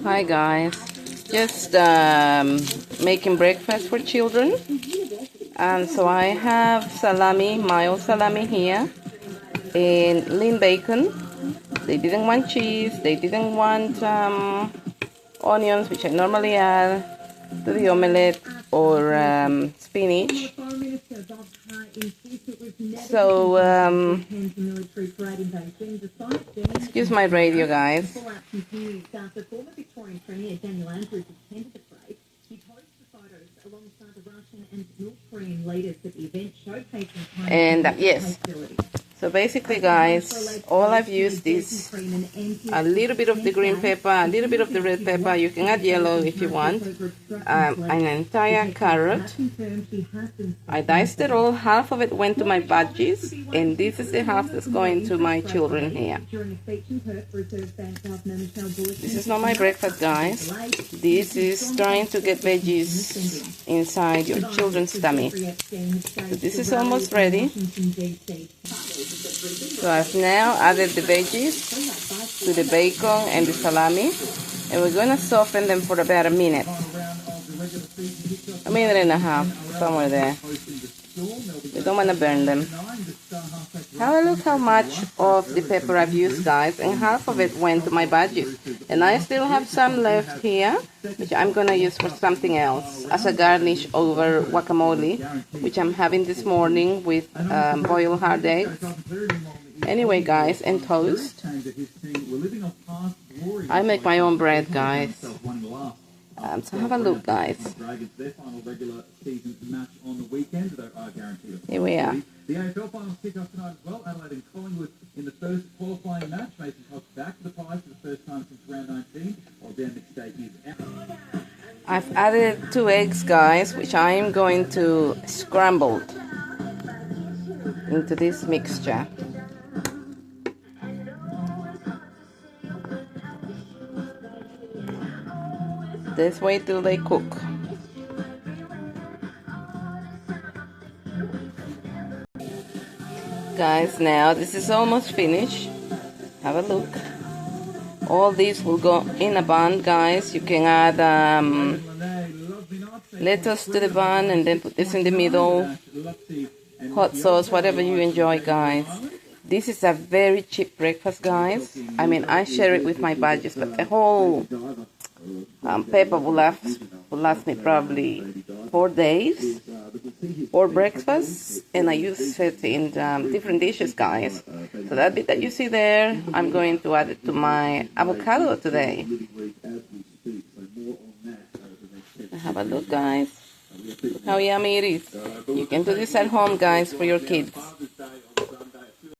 Hi guys, just making breakfast for children. And so I have salami, mild salami here, and lean bacon. They didn't want cheese, they didn't want onions, which I normally add to the omelette, or spinach. So, excuse my radio, guys. And yes, so basically guys, all I've used is a little bit of the green pepper, a little bit of the red pepper. You can add yellow if you want. An entire carrot. I diced it all. Half of it went to my veggies, and this is the half that's going to my children here. This is not my breakfast, guys. This is trying to get veggies inside your children's tummy. So this is almost ready. So I've now added the veggies to the bacon and the salami, and we're going to soften them for about a minute and a half, somewhere there. We don't want to burn them. Have a look how much of the pepper I've used, guys, and half of it went to my veggies. And I still have some left here, which I'm going to use for something else as a garnish over guacamole, which I'm having this morning with boiled hard eggs. Anyway, guys, and toast. I make my own bread, guys. So have a look, guys. Here we are. The AFL finals kick off tonight as well. Adelaide and Collingwood in the first qualifying match. Mason Cox back to the Pies for the first time since round 19, while Dan McStay is out. I've added 2 eggs, guys, which I am going to scramble into this mixture. This way till they cook. Guys, now this is almost finished. Have a look. All these will go in a bun, guys. You can add lettuce to the bun and then put this in the middle. Hot sauce, whatever you enjoy, guys. This is a very cheap breakfast, guys. I mean, I share it with my budgets, but the whole pepper will last me probably 4 days for breakfast, and I use it in different dishes, guys. So that bit that you see there, I'm going to add it to my avocado today. Have a look, guys. Look how yummy it is. You can do this at home, guys, for your kids.